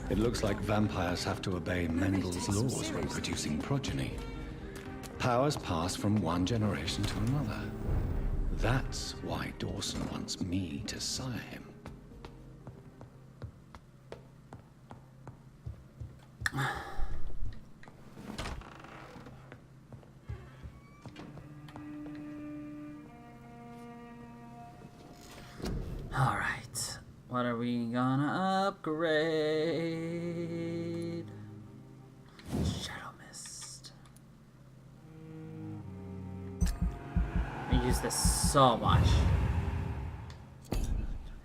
It looks like vampires have to obey Mendel's laws when producing progeny. Powers pass from one generation to another. That's why Dawson wants me to sire him. Alright. What are we gonna upgrade? Shadow Mist. I use this so much.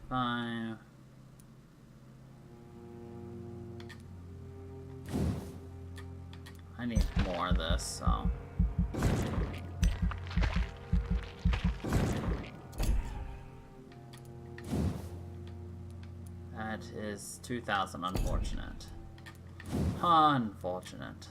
5. I need more of this, so. That is 2,000, unfortunate. Unfortunate.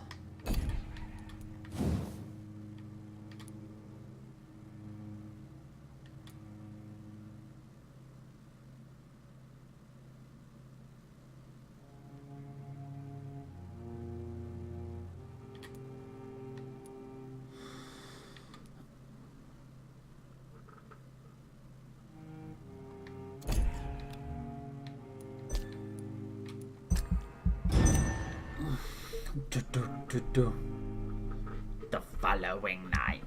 The following night.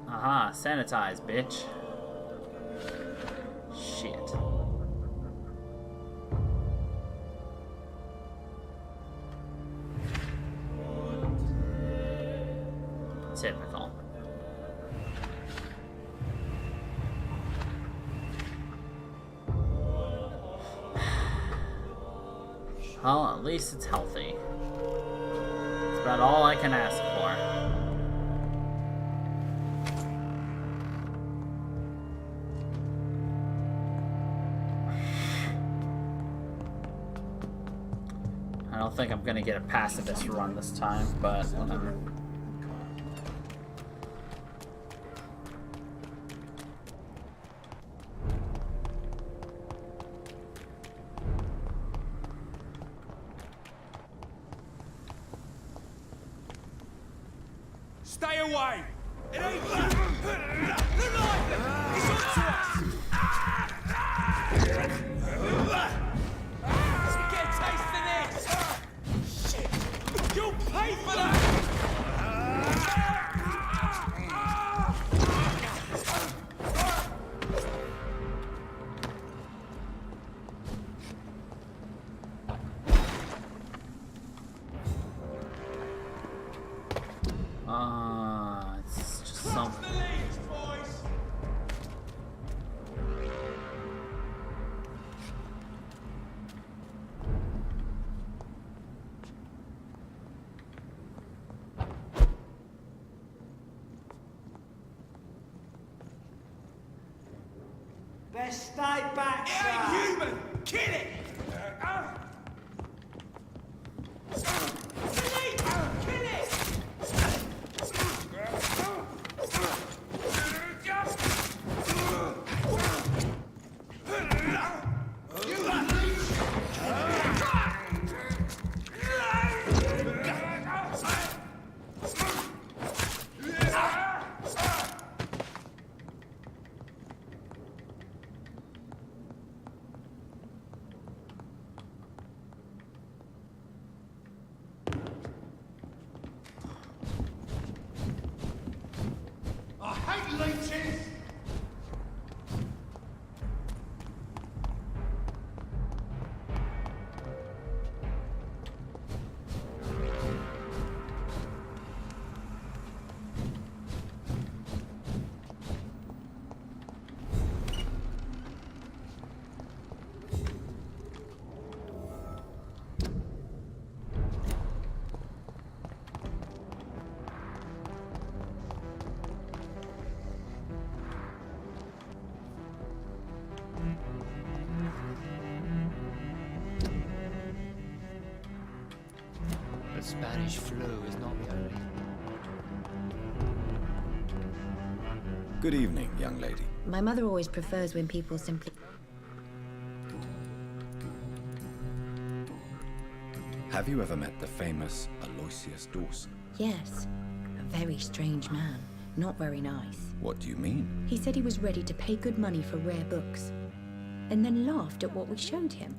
Aha, sanitize, bitch. Shit. Typical. Well, at least it's healthy. That's about all I can ask for. I don't think I'm gonna get a pacifist run this time, but whatever. Stay away! It ain't you! The light! It's up to us! You get a taste for this! Shit! You'll pay for that! It's just something. Best stay back, It sir. ain't human! Kill it! Delete! Kill it! I hate leeches! The Spanish flu is not the only. Good evening, young lady. My mother always prefers when people simply... Have you ever met the famous Aloysius Dawson? Yes. A very strange man. Not very nice. What do you mean? He said he was ready to pay good money for rare books, and then laughed at what we showed him.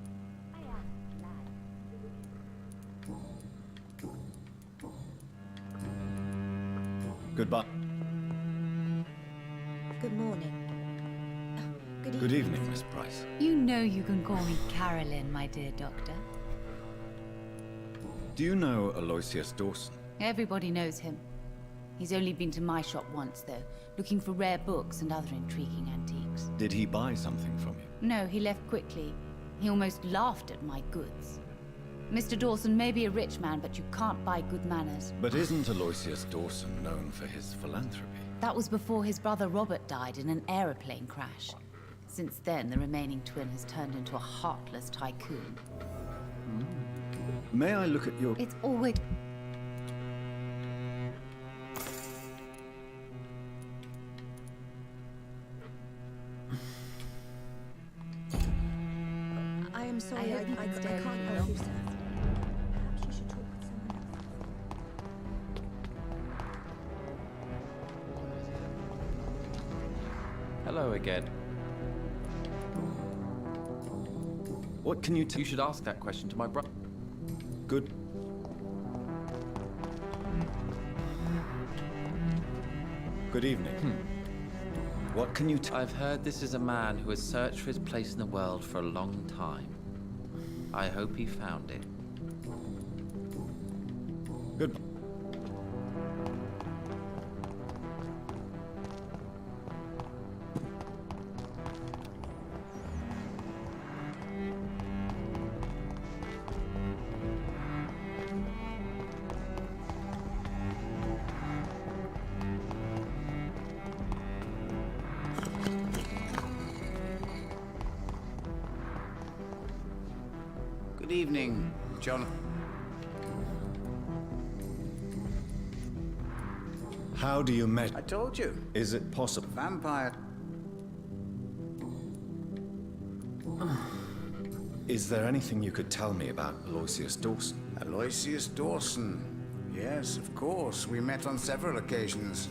Goodbye. Good morning. Good evening, Miss Price. You know you can call me Carolyn, my dear doctor. Do you know Aloysius Dawson? Everybody knows him. He's only been to my shop once, though, looking for rare books and other intriguing antiques. Did he buy something from you? No, he left quickly. He almost laughed at my goods. Mr. Dawson may be a rich man, but you can't buy good manners. But isn't Aloysius Dawson known for his philanthropy? That was before his brother Robert died in an aeroplane crash. Since then, the remaining twin has turned into a heartless tycoon. May I look at your... It's always... I am sorry, I can't help you, sir. Perhaps you should talk with someone else. Hello again. What can you You should ask that question to my brother. Good. Good evening. What can you I've heard this is a man who has searched for his place in the world for a long time. I hope he found it. Good. Good evening, Jonathan. How do you measure? I told you, Is it possible? vampire. Is there anything you could tell me about Aloysius Dawson? Aloysius Dawson. Yes, of course. We met on several occasions.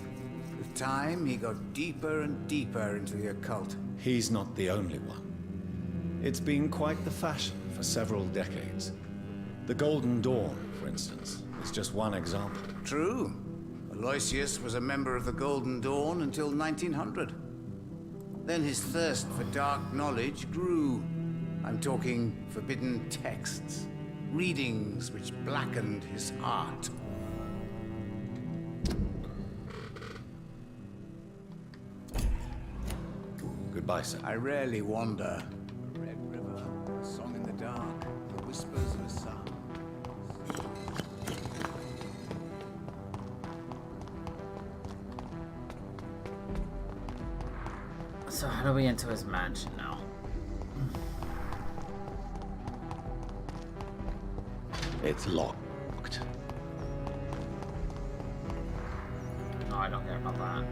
With time, he got deeper and deeper into the occult. He's not the only one. It's been quite the fashion for several decades. The Golden Dawn, for instance, is just one example. True. Aloysius was a member of the Golden Dawn until 1900. Then his thirst for dark knowledge grew. I'm talking forbidden texts, readings which blackened his heart. Goodbye, sir. I rarely wander. Red River, a song in the dark, the whispers of a sun. So how do we enter his mansion now? It's locked. No, I don't care about that.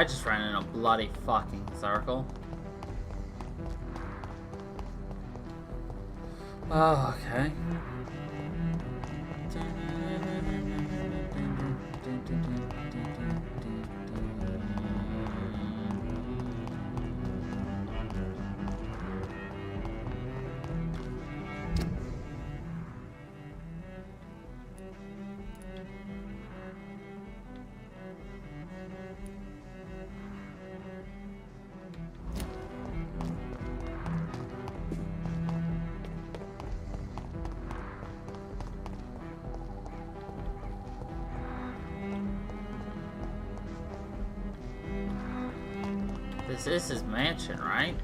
I just ran in a bloody fucking circle. Oh, okay. This is his mansion, right?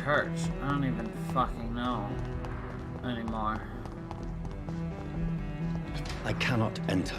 church? I don't even fucking know anymore. I cannot enter.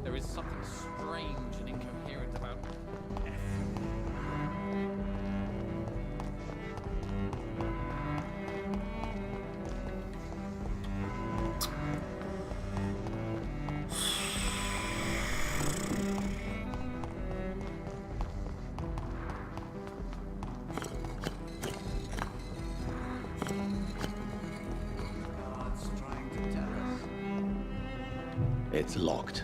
There is something strange and incoherent about God's trying to tell us. It's locked.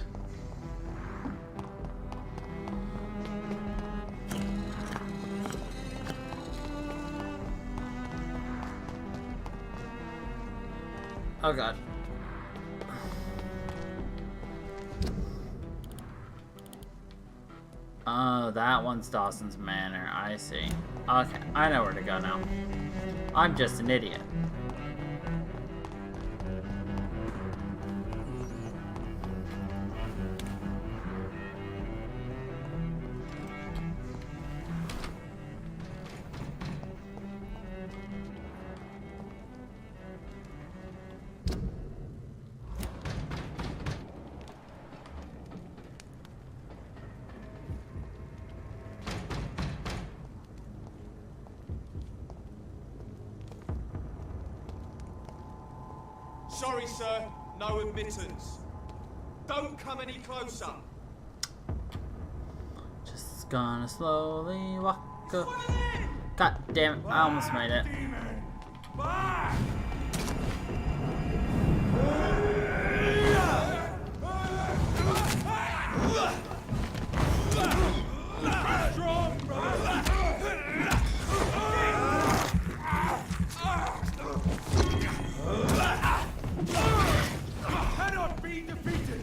Oh god. Oh, that one's Dawson's Manor. I see. Okay, I know where to go now. I'm just an idiot. Sorry, sir. No admittance. Don't come any closer. Just gonna slowly walk up. God damn it, I almost made it. Back! Strong, brother! Cannot be defeated!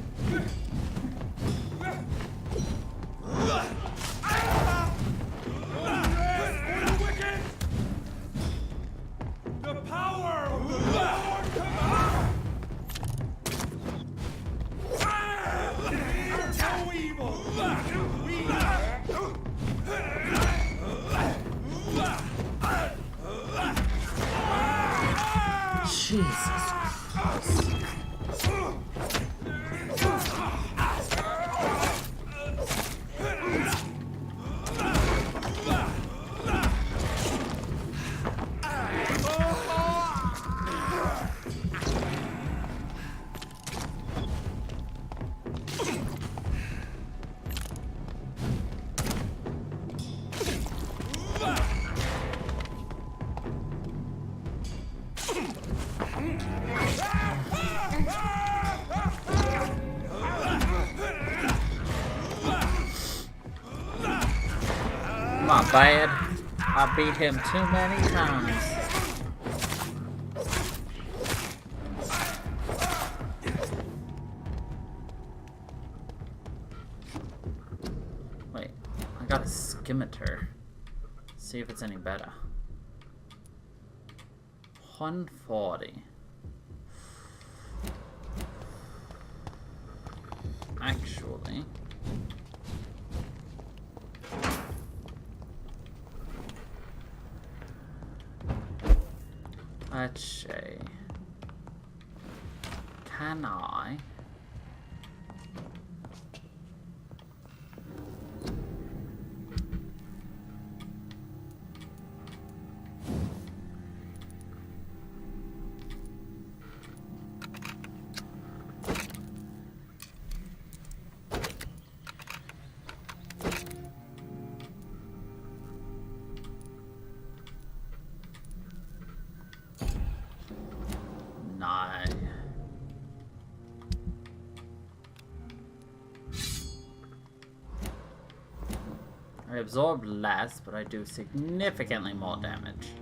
Wicked! The power of the Lord commands! No evil! Jesus Christ. Not bad. I beat him too many times. Wait, I got a skimmeter. See if it's any better. 140. Actually. Let's see. Can I? I absorb less, but I do significantly more damage.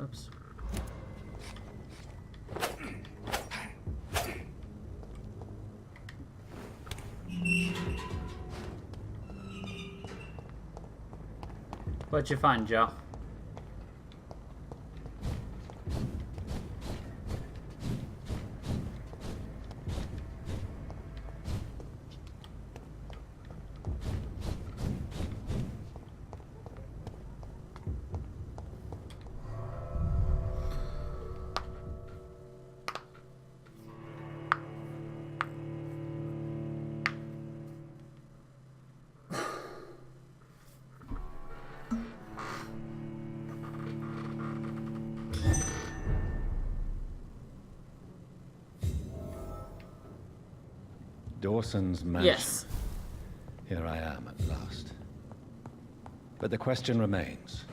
Oops. What'd you find, Joe? Dawson's mansion. Yes. Here I am at last. But the question remains,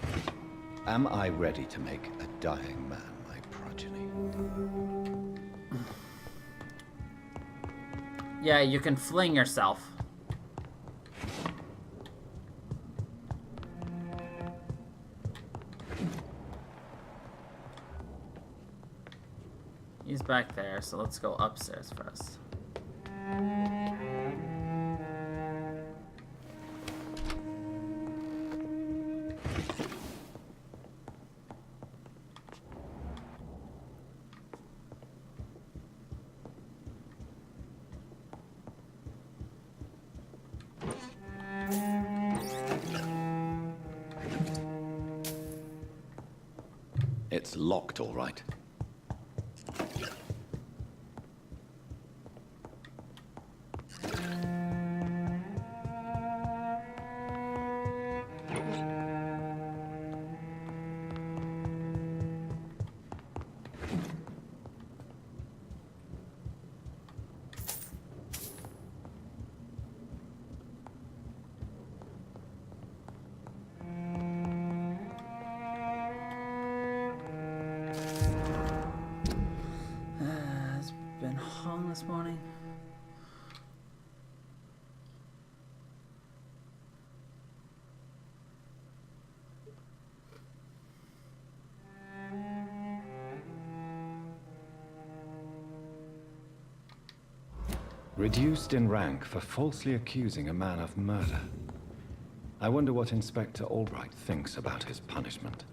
am I ready to make a dying man my progeny? Yeah, you can fling yourself. He's back there, so let's go upstairs first. It's locked, all right. It's been hung this morning. Reduced in rank for falsely accusing a man of murder. I wonder what Inspector Albright thinks about his punishment.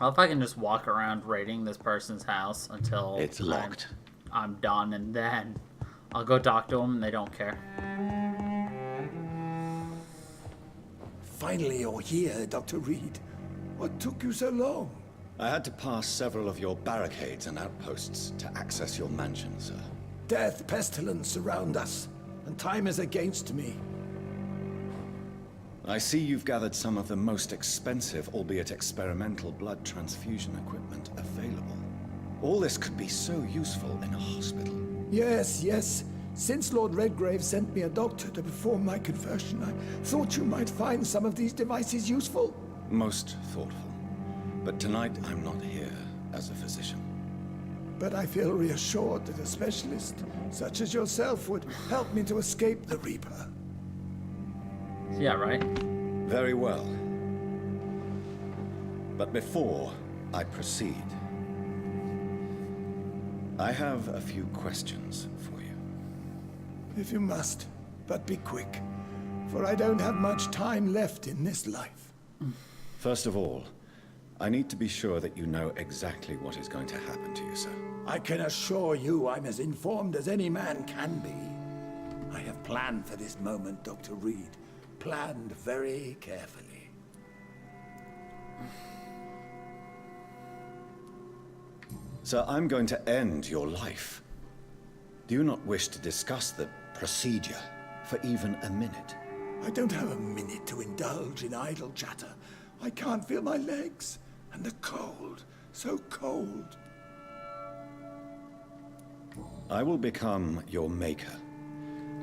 Well, if I can just walk around raiding this person's house until It's locked. I'm done, and then I'll go talk to them, and they don't care. Finally, you're here, Dr. Reed. What took you so long? I had to pass several of your barricades and outposts to access your mansion, sir. Death, pestilence surround us, and time is against me. I see you've gathered some of the most expensive, albeit experimental, blood transfusion equipment available. All this could be so useful in a hospital. Yes, yes. Since Lord Redgrave sent me a doctor to perform my conversion, I thought you might find some of these devices useful. Most thoughtful. But tonight I'm not here as a physician. But I feel reassured that a specialist, such as yourself, would help me to escape the Reaper. Yeah, right? Very well. But before I proceed, I have a few questions for you. If you must, but be quick, for I don't have much time left in this life. First of all, I need to be sure that you know exactly what is going to happen to you, sir. I can assure you I'm as informed as any man can be. I have planned for this moment, Dr. Reed. Planned very carefully. Sir, I'm going to end your life. Do you not wish to discuss the procedure for even a minute. I don't have a minute to indulge in idle chatter. I can't feel my legs. And the cold, so cold. I will become your maker.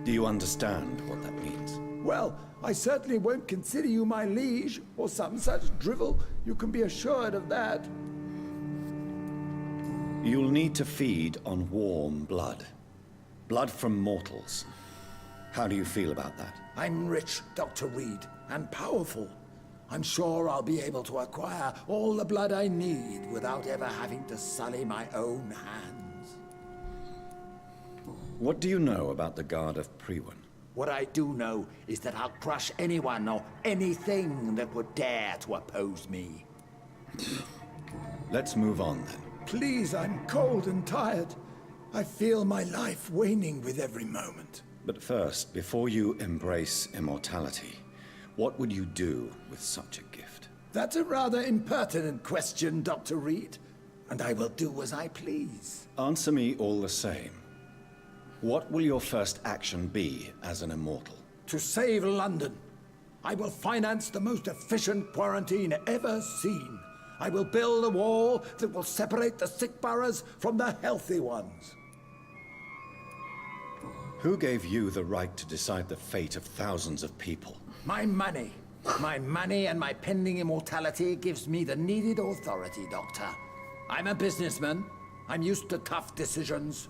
Do you understand what that means? Well, I certainly won't consider you my liege, or some such drivel. You can be assured of that. You'll need to feed on warm blood. Blood from mortals. How do you feel about that? I'm rich, Dr. Reed, and powerful. I'm sure I'll be able to acquire all the blood I need without ever having to sully my own hands. What do you know about the Guard of Priwen? What I do know is that I'll crush anyone or anything that would dare to oppose me. Let's move on then. Please, I'm cold and tired. I feel my life waning with every moment. But first, before you embrace immortality, what would you do with such a gift? That's a rather impertinent question, Dr. Reed. And I will do as I please. Answer me all the same. What will your first action be as an immortal? To save London, I will finance the most efficient quarantine ever seen. I will build a wall that will separate the sick boroughs from the healthy ones. Who gave you the right to decide the fate of thousands of people? My money. My money and my pending immortality gives me the needed authority, Doctor. I'm a businessman. I'm used to tough decisions.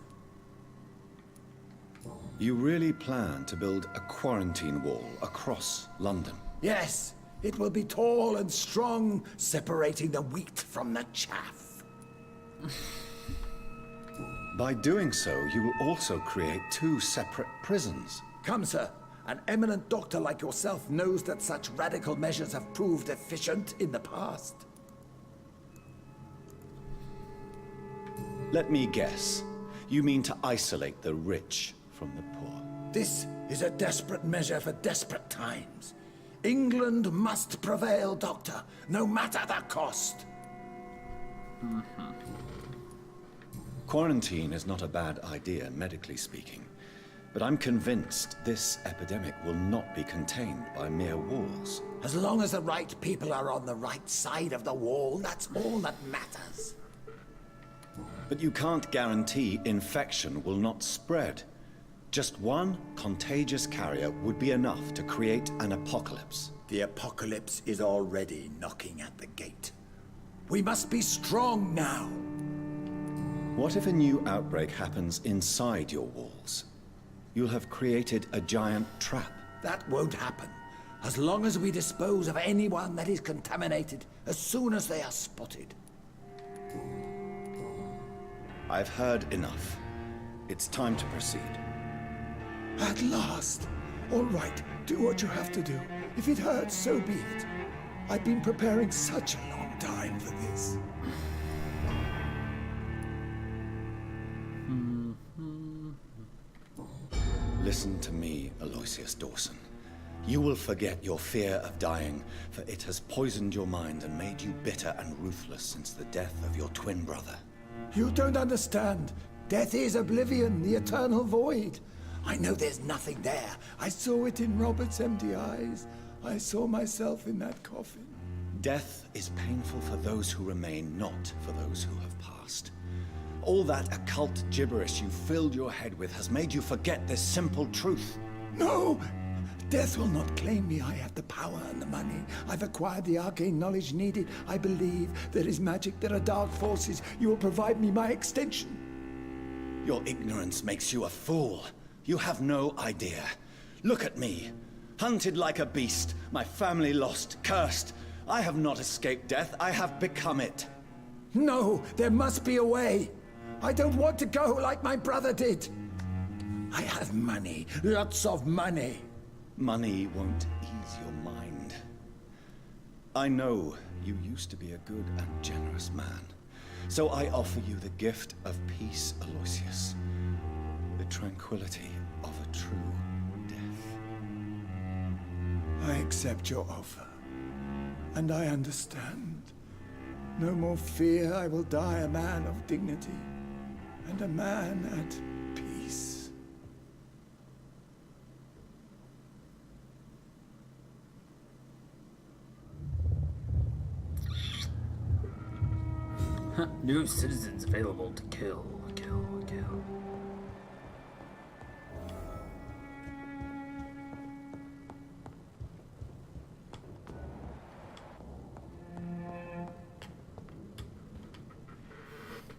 You really plan to build a quarantine wall across London? Yes, it will be tall and strong, separating the wheat from the chaff. By doing so, you will also create 2 separate prisons. Come, sir. An eminent doctor like yourself knows that such radical measures have proved efficient in the past. Let me guess. You mean to isolate the rich from the poor? This is a desperate measure for desperate times. England must prevail, Doctor, no matter the cost. Quarantine is not a bad idea, medically speaking. But I'm convinced this epidemic will not be contained by mere walls. As long as the right people are on the right side of the wall, that's all that matters. But you can't guarantee infection will not spread. Just one contagious carrier would be enough to create an apocalypse. The apocalypse is already knocking at the gate. We must be strong now. What if a new outbreak happens inside your walls? You'll have created a giant trap. That won't happen. As long as we dispose of anyone that is contaminated, as soon as they are spotted. I've heard enough. It's time to proceed. At last. All right, do what you have to do. If it hurts, so be it. I've been preparing such a long time for this. Listen to me, Aloysius Dawson. You will forget your fear of dying, for it has poisoned your mind and made you bitter and ruthless since the death of your twin brother. You don't understand. Death is oblivion, the eternal void. I know there's nothing there. I saw it in Robert's empty eyes. I saw myself in that coffin. Death is painful for those who remain, not for those who have passed. All that occult gibberish you filled your head with has made you forget this simple truth. No! Death will not claim me. I have the power and the money. I've acquired the arcane knowledge needed. I believe there is magic, there are dark forces. You will provide me my extension. Your ignorance makes you a fool. You have no idea. Look at me. Hunted like a beast, my family lost, cursed. I have not escaped death, I have become it. No, there must be a way. I don't want to go like my brother did. I have money, lots of money. Money won't ease your mind. I know you used to be a good and generous man. So I offer you the gift of peace, Aloysius. The tranquility of a true death. I accept your offer. And I understand. No more fear, I will die a man of dignity. And a man at peace. New citizens available to kill.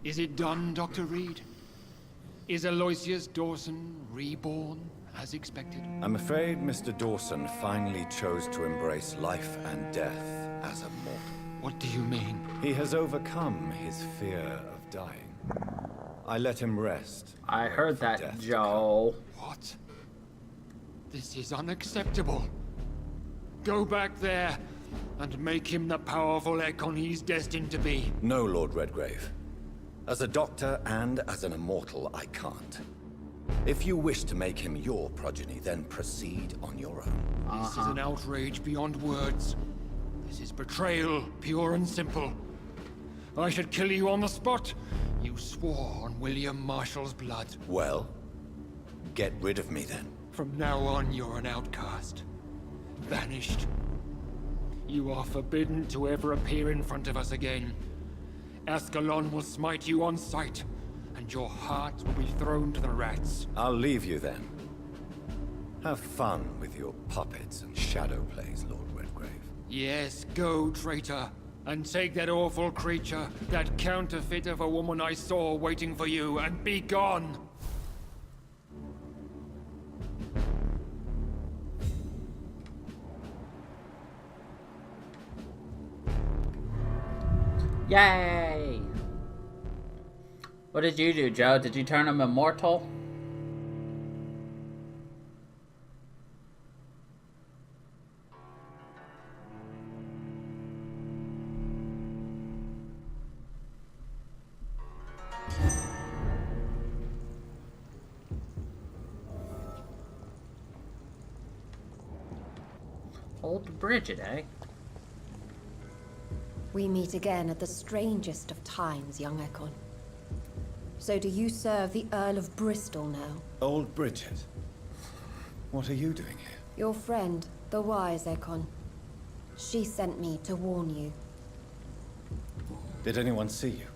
Is it done, Dr. Reed? Is Aloysius Dawson reborn, as expected? I'm afraid Mr. Dawson finally chose to embrace life and death as a mortal. What do you mean? He has overcome his fear of dying. I let him rest. I heard for that, death to Joe. What? This is unacceptable. Go back there and make him the powerful Ekon he's destined to be. come. No, Lord Redgrave. As a doctor and as an immortal, I can't. If you wish to make him your progeny, then proceed on your own. This is an outrage beyond words. This is betrayal, pure and simple. I should kill you on the spot. You swore on William Marshall's blood. Well, get rid of me then. From now on, you're an outcast. Vanished. You are forbidden to ever appear in front of us again. Ascalon will smite you on sight, and your heart will be thrown to the rats. I'll leave you then. Have fun with your puppets and shadow plays, Lord Redgrave. Yes, go, traitor, and take that awful creature, that counterfeit of a woman I saw waiting for you, and be gone! Yay! What did you do, Joe? Did you turn him immortal? Old Bridget, eh? We meet again at the strangest of times, young Ekon. So do you serve the Earl of Bristol now? Old Bridget, what are you doing here? Your friend, the wise Ekon. She sent me to warn you. Did anyone see you?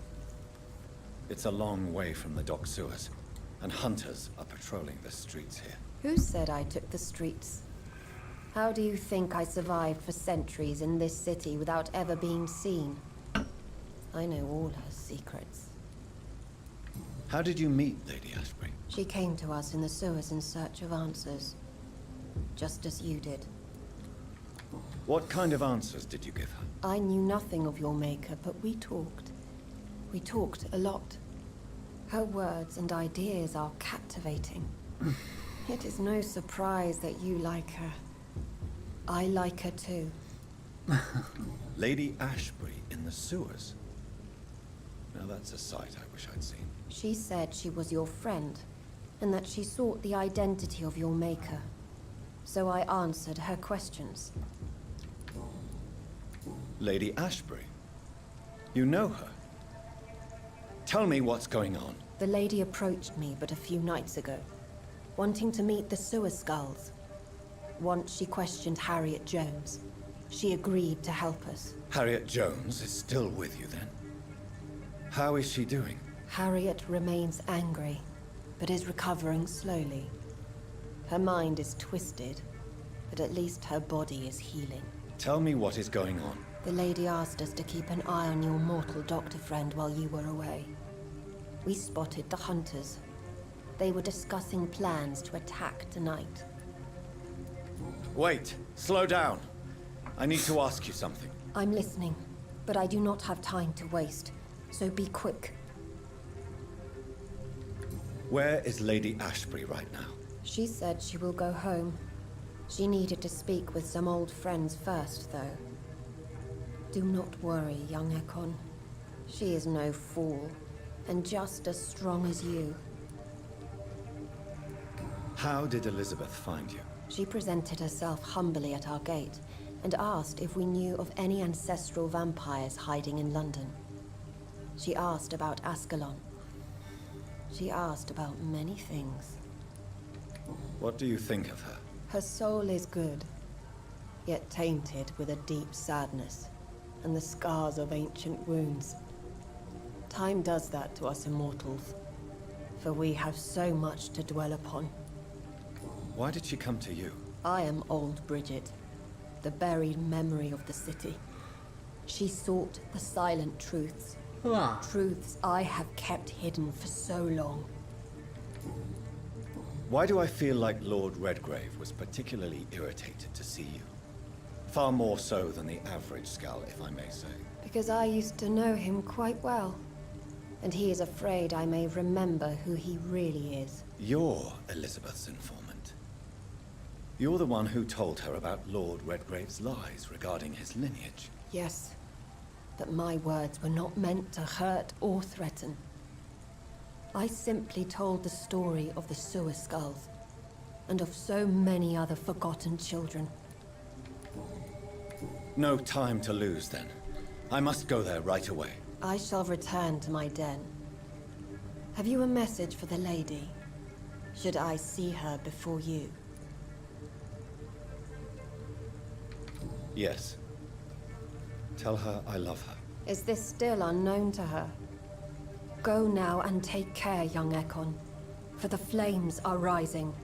It's a long way from the dock sewers, and hunters are patrolling the streets here. Who said I took the streets? How do you think I survived for centuries in this city without ever being seen? I know all her secrets. How did you meet Lady Ashbury? She came to us in the sewers in search of answers. Just as you did. What kind of answers did you give her? I knew nothing of your maker, but we talked. We talked a lot. Her words and ideas are captivating. It is no surprise that you like her. I like her too. Lady Ashbury in the sewers? Now that's a sight I wish I'd seen. She said she was your friend, and that she sought the identity of your maker. So I answered her questions. Lady Ashbury? You know her? Tell me what's going on. The lady approached me but a few nights ago, wanting to meet the sewer skulls. Once she questioned Harriet Jones. She agreed to help us. Harriet Jones is still with you then? How is she doing? Harriet remains angry, but is recovering slowly. Her mind is twisted, but at least her body is healing. Tell me what is going on. The lady asked us to keep an eye on your mortal doctor friend while you were away. We spotted the hunters. They were discussing plans to attack tonight. Wait, slow down. I need to ask you something. I'm listening, but I do not have time to waste, so be quick. Where is Lady Ashbury right now? She said she will go home. She needed to speak with some old friends first, though. Do not worry, young Ekon. She is no fool, and just as strong as you. How did Elizabeth find you? She presented herself humbly at our gate, and asked if we knew of any ancestral vampires hiding in London. She asked about Ascalon. She asked about many things. What do you think of her? Her soul is good, yet tainted with a deep sadness, and the scars of ancient wounds. Time does that to us immortals, for we have so much to dwell upon. Why did she come to you? I am old Bridget, the buried memory of the city. She sought the silent truths. Truths I have kept hidden for so long. Why do I feel like Lord Redgrave was particularly irritated to see you? Far more so than the average Skull, if I may say. Because I used to know him quite well. And he is afraid I may remember who he really is. You're Elizabeth's informant. You're the one who told her about Lord Redgrave's lies regarding his lineage. Yes, but my words were not meant to hurt or threaten. I simply told the story of the sewer skulls, and of so many other forgotten children. No time to lose, then. I must go there right away. I shall return to my den. Have you a message for the lady? Should I see her before you? Yes. Tell her I love her. Is this still unknown to her? Go now and take care, young Ekon, for the flames are rising.